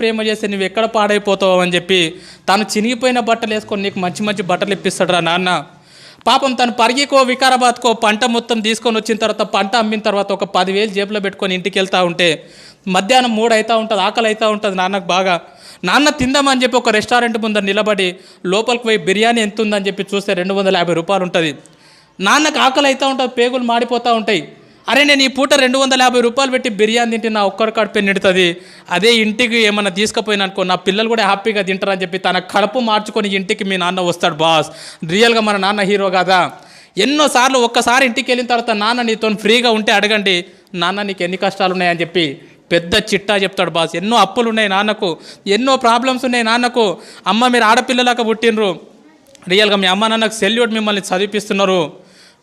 ప్రేమ చేస్తే నువ్వు ఎక్కడ పాడైపోతావు అని చెప్పి తను చినిగిపోయిన బట్టలు వేసుకొని నీకు మంచి మంచి బట్టలు ఇప్పిస్తాడు రా నాన్న. పాపం తను పరిగికో వికారాబాద్కో పంట మొత్తం తీసుకొని వచ్చిన తర్వాత పంట అమ్మిన తర్వాత ఒక 10,000 జేబులో పెట్టుకొని ఇంటికి వెళ్తూ ఉంటే మధ్యాహ్నం 3 అవుతూ ఉంటుంది, ఆకలి అవుతూ ఉంటుంది నాన్నకు బాగా. నాన్న తిందామని చెప్పి ఒక రెస్టారెంట్ ముందర నిలబడి లోపలికి పోయి బిర్యానీ ఎంత ఉందని చెప్పి చూస్తే 250 రూపాయలు ఉంటుంది. నాన్నకు ఆకలి అవుతూ ఉంటుంది, పేగులు మాడిపోతూ ఉంటాయి. అరే నేను ఈ పూట 250 రూపాయలు పెట్టి బిర్యానీ తింటే నా ఒక్కడి కడుపు నిడుతుంది, అదే ఇంటికి ఏమన్నా తీసుకుపోయినా అనుకో నా పిల్లలు కూడా హ్యాపీగా తింటారని చెప్పి తన కడుపు మార్చుకొని ఇంటికి మీ నాన్న వస్తాడు బాస్. రియల్గా మన నాన్న హీరో కదా. ఎన్నోసార్లు ఒక్కసారి ఇంటికి వెళ్ళిన తర్వాత నాన్న నీతో ఫ్రీగా ఉంటే అడగండి, నాన్న నీకు ఎన్ని కష్టాలు ఉన్నాయని చెప్పి పెద్ద చిట్టా చెప్తాడు బాస్. ఎన్నో అప్పులు ఉన్నాయి నాన్నకు, ఎన్నో ప్రాబ్లమ్స్ ఉన్నాయి నాన్నకు. అమ్మ మీరు ఆడపిల్లలాగా పుట్టినరు, రియల్గా మీ అమ్మ నాన్నకు సెల్యూట్, మిమ్మల్ని చదివిపిస్తున్నారు.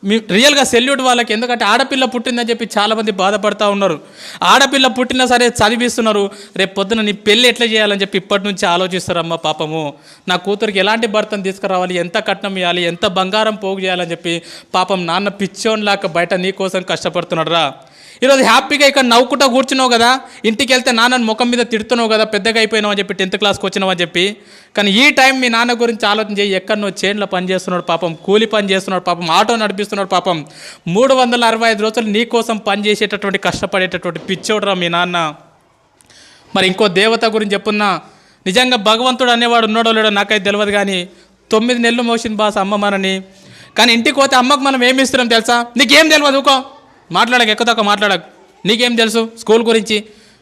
మీ రియల్గా సెల్యూట్ వాళ్ళకి. ఎందుకంటే ఆడపిల్ల పుట్టిందని చెప్పి చాలామంది బాధపడుతూ ఉన్నారు. ఆడపిల్ల పుట్టినా సరే చదివిస్తున్నారు, రేపు పొద్దున నీ పెళ్ళి ఎట్లా చేయాలని చెప్పి ఇప్పటి నుంచి ఆలోచిస్తారమ్మ. పాపము నా కూతురికి ఎలాంటి భర్తను తీసుకురావాలి, ఎంత కట్నం ఇవ్వాలి, ఎంత బంగారం పోగు చేయాలని చెప్పి పాపం నాన్న పిచ్చోన్లాగా బయట నీ కోసం కష్టపడుతున్నాడు రా. ఈరోజు హ్యాపీగా ఇక్కడ నవ్వుకుంటా కూర్చున్నావు కదా, ఇంటికి వెళ్తే నాన్నని ముఖం మీద తిడుతున్నావు కదా, పెద్దగా అయిపోయినావు అని చెప్పి 10th క్లాస్కి వచ్చినావు అని చెప్పి. కానీ ఈ టైం మీ నాన్న గురించి ఆలోచన చేయి. ఎక్కడనో చేన్లో పని చేస్తున్నాడు పాపం, కూలి పని చేస్తున్నాడు పాపం, ఆటో నడిపిస్తున్నాడు పాపం. 365 రోజులు నీ కోసం పని చేసేటటువంటి కష్టపడేటటువంటి పిచ్చోడురా మీ నాన్న. మరి ఇంకో దేవత గురించి చెప్పున్నా, నిజంగా భగవంతుడు అనేవాడు ఉన్నాడో లేడో నాకైతే తెలియదు, కానీ 9 నెలలు మోసింది బాస్ అమ్మ మనని. కానీ ఇంటికి పోతే అమ్మకు మనం ఏమి ఇస్తున్నాం తెలుసా? నీకేం తెలియదు ఊకో, మాట్లాడక ఎక్కువ మాట్లాడక, నీకేం తెలుసు స్కూల్ గురించి,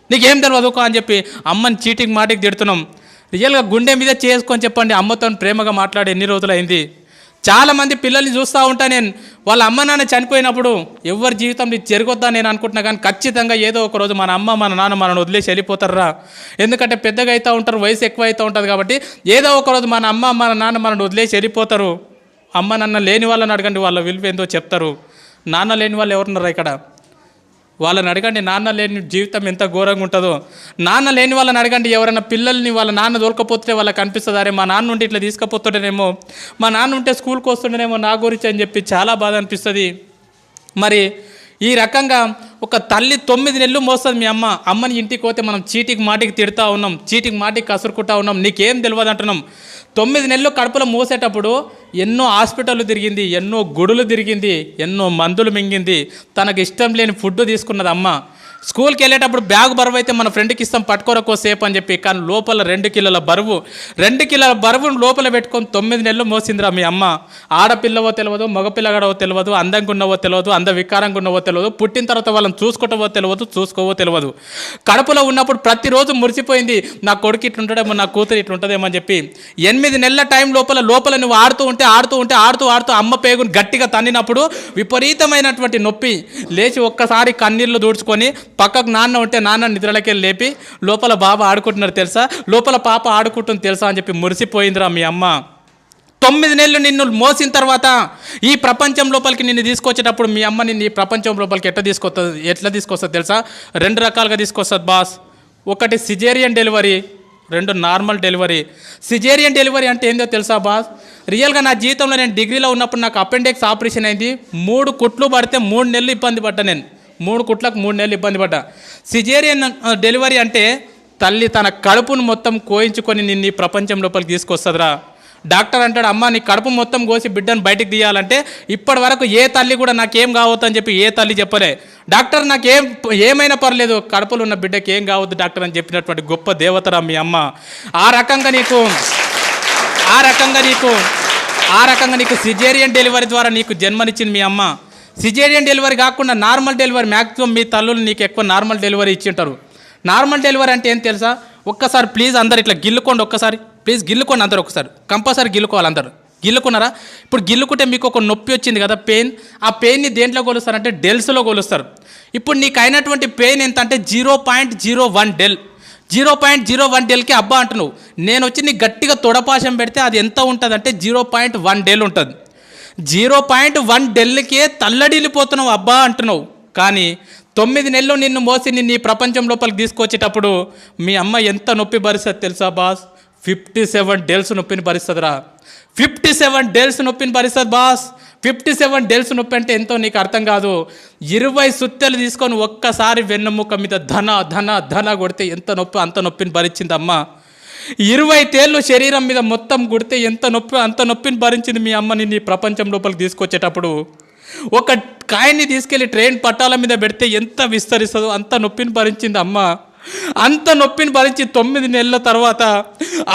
నీకేం తెలియదు అని చెప్పి అమ్మని చీటికి మాటికి తిడుతున్నాం. రియల్గా గుండె మీద చేసుకొని చెప్పండి, అమ్మతో ప్రేమగా మాట్లాడి ఎన్ని రోజులైంది. చాలామంది పిల్లల్ని చూస్తూ ఉంటా నేను, వాళ్ళ అమ్మ నాన్న చనిపోయినప్పుడు ఎవరి జీవితంలో జరగొద్దా నేను అనుకుంటున్నా, కానీ ఖచ్చితంగా ఏదో ఒక రోజు మన అమ్మ మన నాన్న మనల్ని వదిలేసి వెళ్ళిపోతారా. ఎందుకంటే పెద్దగా అవుతూ ఉంటారు, వయసు ఎక్కువ అవుతూ ఉంటుంది కాబట్టి ఏదో ఒక రోజు మన అమ్మ మన నాన్న మనల్ని వదిలేసి వెళ్ళిపోతారు. అమ్మ నాన్న లేని వాళ్ళని అడగండి, వాళ్ళ విలువ ఏందో చెప్తారు. నాన్న లేని వాళ్ళు ఎవరున్నారా ఇక్కడ, వాళ్ళని అడగండి నాన్న లేని జీవితం ఎంత ఘోరంగా ఉంటుందో. నాన్న లేని వాళ్ళని అడగండి, ఎవరైనా పిల్లల్ని వాళ్ళ నాన్న దొరకపోతే వాళ్ళకి అనిపిస్తుంది, అరే మా నాన్న ఉంటే ఇట్లా తీసుకుపోతుండేనేమో, మా నాన్న ఉంటే స్కూల్కి వస్తుండేనేమో నా గురించి అని చెప్పి చాలా బాధ అనిపిస్తుంది. మరి ఈ రకంగా ఒక తల్లి 9 నెలలు మోస్తుంది మీ అమ్మ. అమ్మని ఇంటికి పోతే మనం చీటికి మాటికి తిడుతూ ఉన్నాం, చీటికి మాటికి కసురుకుంటా ఉన్నాం, నీకేం తెలియదు అంటున్నాం. 9 నెలలు కడుపులో మోసేటప్పుడు ఎన్నో హాస్పిటళ్ళు తిరిగింది, ఎన్నో గుడులు తిరిగింది, ఎన్నో మందులు మింగింది, తనకు ఇష్టం లేని ఫుడ్ తీసుకున్నది అమ్మ. స్కూల్కి వెళ్ళేటప్పుడు బ్యాగ్ బరువు అయితే మన ఫ్రెండ్కి ఇస్తాం పట్టుకోరకో సేపు అని చెప్పి, కానీ లోపల 2 కిలోల బరువు, 2 కిలోల బరువును లోపల పెట్టుకొని 9 నెలలు మోసిందిరా మీ అమ్మ. ఆడపిల్లవో తెలియదు, మగపిల్లగాడవో తెలియదు, అందంగా ఉన్నవో తెలియదు, వికారంగా ఉన్నవో తెలియదు, పుట్టిన తర్వాత వాళ్ళని చూసుకుంటావో తెలియదు, చూసుకోవో తెలియదు. కడుపులో ఉన్నప్పుడు ప్రతిరోజు మురిసిపోయింది, నా కొడుకు ఇట్లుంటాడేమో, నా కూతురు ఇట్లుంటుందేమో అని చెప్పి. 8 నెలల టైం లోపల నువ్వు ఆడుతూ ఉంటే అమ్మ పేగును గట్టిగా తన్నినప్పుడు విపరీతమైనటువంటి నొప్పి. లేచి ఒక్కసారి కన్నీళ్ళు దూడ్చుకొని పక్కకు నాన్న ఉంటే నాన్న నిద్రలకే లేపి లోపల బాబా ఆడుకుంటున్నారు తెలుసా, లోపల పాప ఆడుకుంటుంది తెలుసా అని చెప్పి మురిసిపోయిందిరా మీ అమ్మ. 9 నెలలు నిన్ను మోసిన తర్వాత ఈ ప్రపంచం లోపలికి నిన్ను తీసుకొచ్చేటప్పుడు మీ అమ్మ నిన్ను ఈ ప్రపంచం లోపలికి ఎట్లా తీసుకొస్తుంది తెలుసా? 2 రకాలుగా తీసుకొస్తుంది బాస్. ఒకటి caesarean delivery, 2 normal delivery. Caesarean delivery అంటే ఏందో తెలుసా బాస్? రియల్గా నా జీవితంలో నేను డిగ్రీలో ఉన్నప్పుడు నాకు అపెండిక్స్ ఆపరేషన్ అయింది. 3 కుట్లు పడితే 3 నెలలు ఇబ్బంది పడ్డా నేను, 3 కుట్లకు 3 నెలలు ఇబ్బంది పడ్డా. సిజేరియన్ డెలివరీ అంటే తల్లి తన కడుపును మొత్తం కోయించుకొని నిన్ను ఈ ప్రపంచం లోపలికి తీసుకొస్తుందిరా. డాక్టర్ అంటాడు, అమ్మ నీ కడుపు మొత్తం కోసి బిడ్డను బయటికి తీయాలంటే ఇప్పటి వరకు ఏ తల్లి కూడా నాకేం కావద్దు అని చెప్పి ఏ తల్లి చెప్పలే. డాక్టర్ ఏమైనా పర్లేదు, కడుపులో ఉన్న బిడ్డకి ఏం కావద్దు డాక్టర్ అని చెప్పినటువంటి గొప్ప దేవతరా మీ అమ్మ. ఆ రకంగా నీకు సిజేరియన్ డెలివరీ ద్వారా నీకు జన్మనిచ్చింది మీ అమ్మ. సిజేరియన్ డెలివరీ కాకుండా నార్మల్ డెలివరీ, మ్యాక్సిమం మీ తల్లులు నీకు ఎక్కువ నార్మల్ డెలివరీ ఇచ్చింటారు. నార్మల్ డెలివరీ అంటే ఏం తెలుసా? ఒక్కసారి ప్లీజ్ అందరు ఇట్లా గిల్లుకోండి, ఒక్కసారి ప్లీజ్ గిల్లుకోండి అందరు, ఒకసారి కంపల్సరీ గిల్లుకోవాలి అందరు. గిల్లుకున్నారా? ఇప్పుడు గిల్లుకుంటే మీకు ఒక నొప్పి వచ్చింది కదా, పెయిన్. ఆ పెయిన్ని దేంట్లో కొలుస్తారంటే డెల్స్లో కొలుస్తారు. ఇప్పుడు నీకు అయినటువంటి పెయిన్ ఎంత అంటే 0.01 డెల్. 0.01 డెల్కి అబ్బా అంటున్నావు. నేను వచ్చి నీకు గట్టిగా తొడపాశం పెడితే అది ఎంత ఉంటుంది అంటే 0.1 డెల్ ఉంటుంది. 0.1 డెల్కే తల్లడిల్లిపోతున్నావు అబ్బా అంటున్నావు. కానీ 9 నెలలు నిన్ను మోసి నిన్ను ఈ ప్రపంచం లోపలికి తీసుకొచ్చేటప్పుడు మీ అమ్మ ఎంత నొప్పి భరిస్తుంది తెలుసా బాస్? 57 డెల్స్ నొప్పిని భరిస్తుందిరా. 57 డెల్స్ నొప్పిని భరిస్తుంది బాస్. 57 డెల్స్ నొప్పి అంటే ఎంతో నీకు అర్థం కాదు. 20 సుత్తెలు తీసుకొని ఒక్కసారి వెన్నెముక మీద ధన ధన ధన కొడితే ఎంత నొప్పి అంత నొప్పిని భరించింది అమ్మ. 20 తేళ్ళు శరీరం మీద మొత్తం కొడితే ఎంత నొప్పి అంత నొప్పిని భరించింది మీ అమ్మని నీ ప్రపంచం లోపలికి తీసుకొచ్చేటప్పుడు. ఒక కాయన్ని తీసుకెళ్ళి ట్రైన్ పట్టాల మీద పెడితే ఎంత విస్తరిస్తుందో అంత నొప్పిని భరించింది అమ్మ. అంత నొప్పిని భరించి 9 నెలల తర్వాత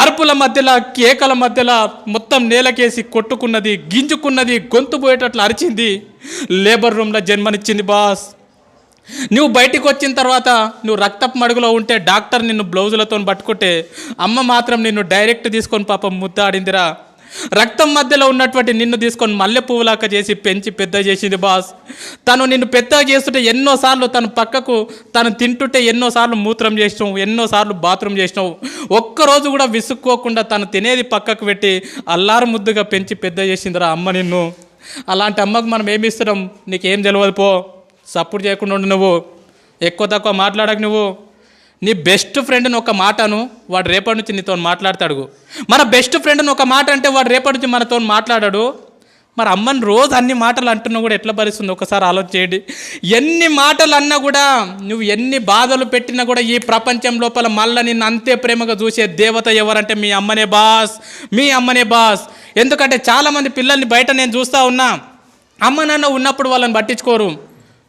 అరుపుల మధ్యలో కేకల మధ్యలో మొత్తం నేలకేసి కొట్టుకున్నది, గింజుకున్నది, గొంతు పోయేటట్లు అరిచింది. లేబర్ రూమ్లో జన్మనిచ్చింది బాస్. నువ్వు బయటికి వచ్చిన తర్వాత నువ్వు రక్తపు మడుగులో ఉంటే డాక్టర్ నిన్ను బ్లౌజులతో పట్టుకుంటే అమ్మ మాత్రం నిన్ను డైరెక్ట్ తీసుకొని పాపం ముద్దాడిందిరా. రక్తం మధ్యలో ఉన్నటువంటి నిన్ను తీసుకొని మల్లె పువ్వులాక చేసి పెంచి పెద్ద చేసింది బాస్. తను నిన్ను పెద్ద చేస్తుంటే ఎన్నోసార్లు తను పక్కకు తను తింటుంటే ఎన్నోసార్లు మూత్రం చేసినావు, ఎన్నోసార్లు బాత్రూమ్ చేసినావు. ఒక్కరోజు కూడా విసుక్కోకుండా తను తినేది పక్కకు పెట్టి అల్లారు ముద్దుగా పెంచి పెద్ద చేసిందిరా అమ్మ నిన్ను. అలాంటి అమ్మకు మనం ఏమి ఇస్తున్నాం? నీకేం తెలియదు పో. సపోర్ట్ చేయకుండా ఉండు. నువ్వు ఎక్కువ తక్కువ మాట్లాడకు. నువ్వు నీ బెస్ట్ ఫ్రెండ్ని ఒక మాటను వాడు రేపటి నుంచి నీతో మాట్లాడతాడు. మన బెస్ట్ ఫ్రెండ్ని ఒక మాట అంటే వాడు రేపటి నుంచి మనతో మాట్లాడాడు. మరి అమ్మని రోజు అన్ని మాటలు అంటున్నా కూడా ఎట్లా భరిస్తుంది ఒకసారి ఆలోచన చేయండి. ఎన్ని మాటలు అన్నా కూడా, నువ్వు ఎన్ని బాధలు పెట్టినా కూడా ఈ ప్రపంచం లోపల మళ్ళీ నిన్ను అంతే ప్రేమగా చూసే దేవత ఎవరంటే మీ అమ్మనే బాస్, మీ అమ్మనే బాస్. ఎందుకంటే చాలామంది పిల్లల్ని బయట నేను చూస్తూ ఉన్నా, అమ్మ నాన్న ఉన్నప్పుడు వాళ్ళని పట్టించుకోరు.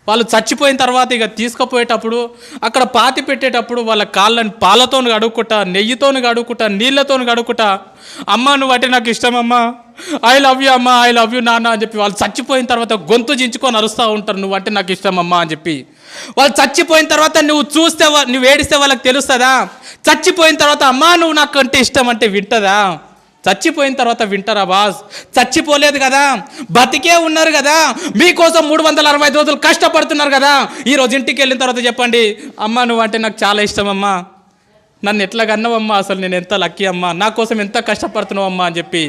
వాళ్ళు చచ్చిపోయిన తర్వాత ఇక తీసుకుపోయేటప్పుడు అక్కడ పాతి పెట్టేటప్పుడు వాళ్ళ కాళ్ళని పాలతో కడుక్కుంటా, నెయ్యితో కడుక్కుంటా, నీళ్ళతో కడుక్కుంటా, అమ్మ నువ్వు అంటే నాకు ఇష్టం అమ్మ, ఐ లవ్ యూ అమ్మ, ఐ లవ్ యూ నాన్న అని చెప్పి వాళ్ళు చచ్చిపోయిన తర్వాత గొంతు చించుకొని అరుస్తూ ఉంటారు, నువ్వు అంటే నాకు ఇష్టం అమ్మ అని చెప్పి. వాళ్ళు చచ్చిపోయిన తర్వాత నువ్వు చూస్తే నువ్వు ఏడిస్తే వాళ్ళకి తెలుస్తుందా? చచ్చిపోయిన తర్వాత అమ్మ నువ్వు నాకు అంటే ఇష్టం అంటే వింటదా? చచ్చిపోయిన తర్వాత వింటారా బాస్? చచ్చిపోలేదు కదా, బతికే ఉన్నారు కదా, మీకోసం 365 రోజులు కష్టపడుతున్నారు కదా. ఈరోజు ఇంటికి వెళ్ళిన తర్వాత చెప్పండి, అమ్మ నువ్వు అంటే నాకు చాలా ఇష్టం అమ్మా, నన్ను ఎట్లా కన్నావమ్మా, అసలు నేను ఎంత లక్కీ అమ్మా, నా కోసం ఎంత కష్టపడుతున్నావు అమ్మా అని చెప్పి.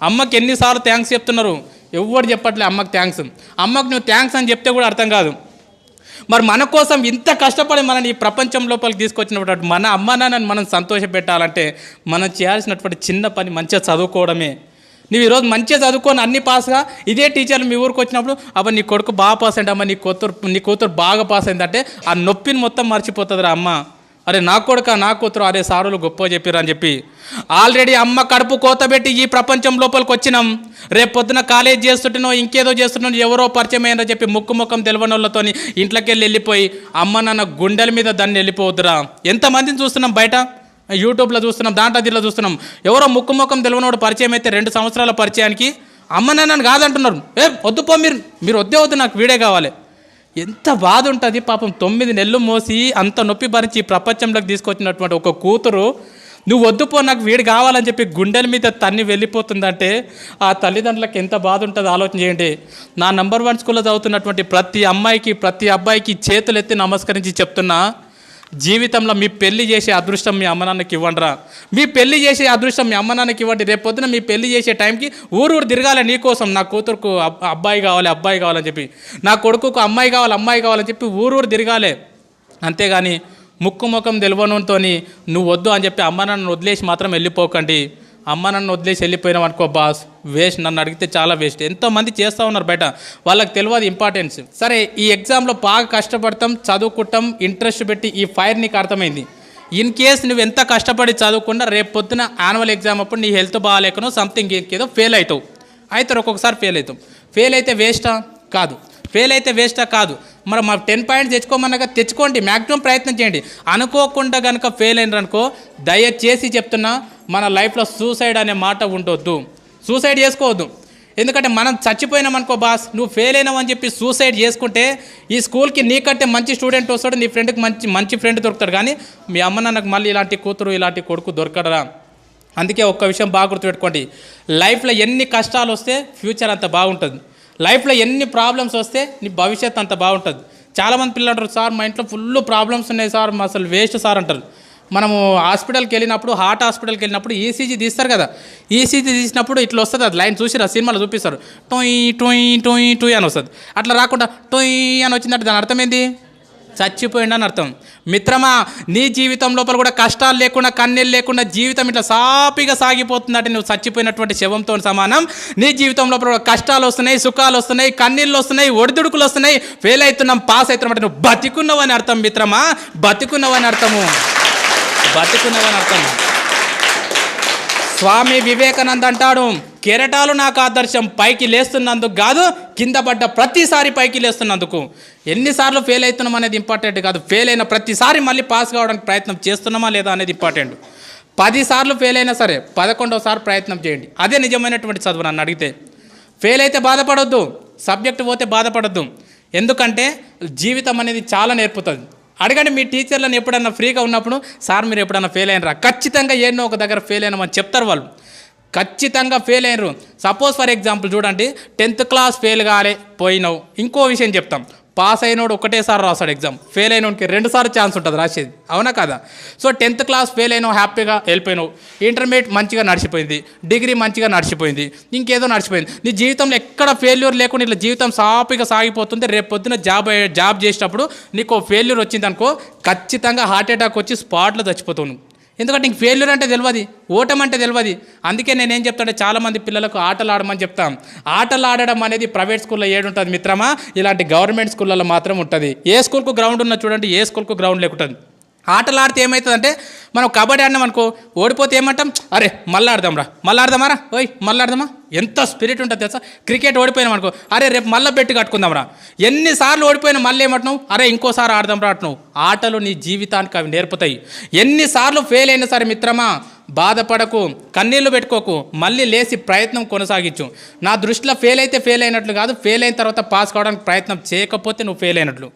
అమ్మకి ఎన్నిసార్లు థ్యాంక్స్ చెప్తున్నారు, ఎవరు చెప్పట్లే అమ్మకి థ్యాంక్స్. అమ్మకు నువ్వు థ్యాంక్స్ అని చెప్తే కూడా అర్థం కాదు. మరి మన కోసం ఇంత కష్టపడి మనని ఈ ప్రపంచం లోపలికి తీసుకొచ్చినటువంటి మన అమ్మ నాన్నని మనం సంతోషపెట్టాలంటే మనం చేయాల్సినటువంటి చిన్న పని మంచిగా చదువుకోవడమే. నువ్వు ఈరోజు మంచిగా చదువుకొని అన్ని పాస్గా ఇదే టీచర్లు మీ ఊరికి వచ్చినప్పుడు అబ్బా నీ కొడుకు బాగా పాస్ అయింది అమ్మ, నీ కూతురు బాగా పాస్ అయిందంటే ఆ నొప్పిని మొత్తం మర్చిపోతుందిరా అమ్మ. అరే నా కొడుక నా కూతురు అరే సారులు గొప్ప చెప్పారు అని చెప్పి. ఆల్రెడీ అమ్మ కడుపు కోతబెట్టి ఈ ప్రపంచం లోపలికి వచ్చినాం. రేపు పొద్దున కాలేజ్ చేస్తుంటేనో ఇంకేదో చేస్తుంటో ఎవరో పరిచయం అయిందని చెప్పి ముఖం తెలియని వాళ్ళతో ఇంట్లోకి వెళ్ళిపోయి అమ్మ నాన్న గుండెల మీద దాన్ని వెళ్ళిపోవద్దురా. ఎంతమందిని చూస్తున్నాం బయట, యూట్యూబ్లో చూస్తున్నాం, దాంట్లో దీంట్లో చూస్తున్నాం. ఎవరో ముఖం తెలియనోడు పరిచయం అయితే 2 సంవత్సరాల పరిచయానికి అమ్మ నాన్నని కాదంటున్నారు. వద్దుపో మీరు వద్దు నాకు వీడే కావాలి. ఎంత బాధ ఉంటుంది పాపం. 9 నెలలు మోసి అంత నొప్పి భరించి ఈ ప్రపంచంలోకి తీసుకొచ్చినటువంటి ఒక కూతురు నువ్వు వద్దుపో నాకు వీడు కావాలని చెప్పి గుండెల మీద తన్ని వెళ్ళిపోతుందంటే ఆ తల్లిదండ్రులకు ఎంత బాధ ఉంటుందో ఆలోచన చేయండి. నా నంబర్ 1 స్కూల్లో చదువుతున్నటువంటి ప్రతి అమ్మాయికి ప్రతి అబ్బాయికి చేతులు ఎత్తి నమస్కరించి చెప్తున్నా, జీవితంలో మీ పెళ్లి చేసే అదృష్టం మీ అమ్మ నాన్నకి ఇవ్వండిరా. మీ పెళ్లి చేసే అదృష్టం మీ అమ్మ నాన్నకి ఇవ్వండి. రేపు పొద్దున మీ పెళ్లి చేసే టైంకి ఊరు తిరగాలి నీకోసం. నా కూతురుకు అబ్బాయి కావాలని చెప్పి, నా కొడుకుకు అమ్మాయి కావాలని చెప్పి ఊరు తిరగాలి. అంతేగాని ముఖం తెలియనుతో నువ్వు వద్దు అని చెప్పి అమ్మ నాన్నను వదిలేసి మాత్రం వెళ్ళిపోకండి. అమ్మ నన్ను వదిలేసి వెళ్ళిపోయినాం అనుకో బాస్, వేస్ట్. నన్ను అడిగితే చాలా వేస్ట్. ఎంతోమంది చేస్తూ ఉన్నారు బయట, వాళ్ళకి తెలియదు ఇంపార్టెన్స్. సరే ఈ ఎగ్జామ్లో బాగా కష్టపడతాం, చదువుకుంటాం, ఇంట్రెస్ట్ పెట్టి ఈ ఫైర్ నీకు అర్థమైంది. ఇన్ కేస్ నువ్వు ఎంత కష్టపడి చదువుకున్నా రేపు పొద్దున యాన్యువల్ ఎగ్జామ్ అప్పుడు నీ హెల్త్ బాగాలేకనో సంథింగ్ ఏదో ఫెయిల్ అవుతావు. ఒక్కొక్కసారి ఫెయిల్ అవుతాం. ఫెయిల్ అయితే వేస్టా? కాదు. మరి మా 10 పాయింట్స్ తెచ్చుకోమన్నాక తెచ్చుకోండి, మ్యాక్సిమం ప్రయత్నం చేయండి. అనుకోకుండా కనుక ఫెయిల్ అయినారు అనుకో, దయచేసి చెప్తున్నా, మన లైఫ్లో సూసైడ్ అనే మాట ఉండొద్దు. సూసైడ్ చేసుకోవద్దు. ఎందుకంటే మనం చచ్చిపోయినామనుకో బాస్, నువ్వు ఫెయిల్ అయినావు అని చెప్పి సూసైడ్ చేసుకుంటే ఈ స్కూల్కి నీకంటే మంచి స్టూడెంట్ వస్తాడు, నీ ఫ్రెండ్కి మంచి ఫ్రెండ్ దొరుకుతాడు. కానీ మీ అమ్మ నాన్నకు మళ్ళీ ఇలాంటి కూతురు ఇలాంటి కొడుకు దొరకడరా. అందుకే ఒక్క విషయం బాగా గుర్తుపెట్టుకోండి, లైఫ్లో ఎన్ని కష్టాలు వస్తే ఫ్యూచర్ అంత బాగుంటుంది. లైఫ్లో ఎన్ని ప్రాబ్లమ్స్ వస్తే నీ భవిష్యత్ అంత బాగుంటుంది. చాలామంది పిల్లలు అంటారు, సార్ మా ఇంట్లో ఫుల్ ప్రాబ్లమ్స్ ఉన్నాయి సార్, అసలు వేస్ట్ సార్ అంటారు. మనము హాస్పిటల్కి వెళ్ళినప్పుడు, హార్ట్ హాస్పిటల్కి వెళ్ళినప్పుడు ఈసీజీ తీస్తారు కదా, ఈసీజీ తీసినప్పుడు ఇట్లా వస్తుంది, అది లైన్ చూసిరా సినిమాలో చూపిస్తారు, టొయ్ టొయ్ టొయ్ టొయ్ అని వస్తుంది. అట్లా రాకుండా టొయ్ అని వచ్చిందంటే దాని అర్థం ఏంది? చచ్చిపోయిండని అర్థం. మిత్రమా, నీ జీవితం లోపల కూడా కష్టాలు లేకుండా కన్నీళ్ళు లేకుండా జీవితం ఇట్లా సాపిగా సాగిపోతుందంటే నువ్వు చచ్చిపోయినటువంటి శవంతో సమానం. నీ జీవితం లోపల కూడా కష్టాలు వస్తున్నాయి, సుఖాలు వస్తున్నాయి, కన్నీళ్ళు వస్తున్నాయి, ఒడిదుడుకులు వస్తున్నాయి, ఫెయిల్ అవుతున్నాం, పాస్ అవుతున్నాం అంటే నువ్వు బతికున్నావని అర్థం మిత్రమా, బతికున్నావని అర్థము, బతికున్నావని అర్థం. స్వామి వివేకానంద అంటాడు, కెరటాలు నాకు ఆదర్శం, పైకి లేస్తున్నందుకు కాదు, కింద పడ్డ ప్రతిసారి పైకి లేస్తున్నందుకు. ఎన్నిసార్లు ఫెయిల్ అవుతున్నాం అనేది ఇంపార్టెంట్ కాదు, ఫెయిల్ అయిన ప్రతిసారి మళ్ళీ పాస్ కావడానికి ప్రయత్నం చేస్తున్నామా లేదా అనేది ఇంపార్టెంట్. 10 సార్లు ఫెయిల్ అయినా సరే 11వ ప్రయత్నం చేయండి, అదే నిజమైనటువంటి చదువు. నన్ను అడిగితే ఫెయిల్ అయితే బాధపడొద్దు, సబ్జెక్ట్ పోతే బాధపడొద్దు, ఎందుకంటే జీవితం అనేది చాలా నేర్పుతుంది. అడగండి మీ టీచర్లను, ఎప్పుడన్నా ఫ్రీగా ఉన్నప్పుడు, సార్ మీరు ఎప్పుడన్నా ఫెయిల్ అయినరా? ఖచ్చితంగా ఏన్నో ఒక దగ్గర ఫెయిల్ అయినామని చెప్తారు వాళ్ళు, ఖచ్చితంగా ఫెయిల్ అయినరు. సపోజ్ ఫర్ ఎగ్జాంపుల్ చూడండి, 10th క్లాస్ ఫెయిల్ కాలే పోయినావు, ఇంకో విషయం చెప్తాం, పాస్ అయినోడు ఒకటేసారి రాస్తాడు ఎగ్జామ్, ఫెయిల్ అయినోడికి 2 సార్లు ఛాన్స్ ఉంటుంది రాసేది, అవునా కదా? సో 10th క్లాస్ ఫెయిల్ అయినావు, హ్యాపీగా వెళ్ళిపోయినావు, ఇంటర్మీడియట్ మంచిగా నడిచిపోయింది, డిగ్రీ మంచిగా నడిచిపోయింది, ఇంకేదో నడిచిపోయింది, నీ జీవితంలో ఎక్కడ ఫెయిల్యూర్ లేకుండా ఇట్లా జీవితం సాఫీగా సాగిపోతుంది. రేపు పొద్దున జాబ్ చేసేటప్పుడు నీకు ఫెయిల్యూర్ వచ్చింది అనుకో, ఖచ్చితంగా హార్ట్ అటాక్ వచ్చి స్పాట్లో చచ్చిపోతావు నువ్వు. ఎందుకంటే నీకు ఫెయిల్యూర్ అంటే తెలియదు, ఓటం అంటే తెలియదు. అందుకే నేనేం చెప్తానంటే చాలామంది పిల్లలకు ఆటలు ఆడమని చెప్తాం. ఆటలు ఆడడం అనేది ప్రైవేట్ స్కూల్లో ఏడుంటుంది మిత్రమా, ఇలాంటి గవర్నమెంట్ స్కూళ్ళలో మాత్రం ఉంటుంది. ఏ స్కూల్కు గ్రౌండ్ ఉన్నా చూడండి, ఏ స్కూల్కు గ్రౌండ్ లేకుంటుంది. ఆటలు ఆడితే ఏమవుతుందంటే, మనం కబడ్డీ ఆడినాం అనుకో, ఓడిపోతే ఏమంటాం, అరే మళ్ళీ ఆడదాంరా, మళ్ళీ ఆడదామారా, ఓయ్ మళ్ళీ ఆడదామా, ఎంత స్పిరిట్ ఉంటుంది తెలుసా. క్రికెట్ ఓడిపోయినాం అనుకో, అరే రేపు మళ్ళీ బెట్టు కట్టుకుందాంరా, ఎన్నిసార్లు ఓడిపోయినా మళ్ళీ ఏమంటున్నావు, అరే ఇంకోసారి ఆడదాంరా అంటున్నావు. ఆటలు నీ జీవితానికి అవి నేర్పుతాయి. ఎన్నిసార్లు ఫెయిల్ అయినా సరే మిత్రమా, బాధపడకు, కన్నీళ్లు పెట్టుకోకు, మళ్ళీ లేచి ప్రయత్నం కొనసాగించు. నా దృష్టిలో ఫెయిల్ అయితే ఫెయిల్ అయినట్లు కాదు, ఫెయిల్ అయిన తర్వాత పాస్ కావడానికి ప్రయత్నం చేయకపోతే నువ్వు ఫెయిల్ అయినట్లు.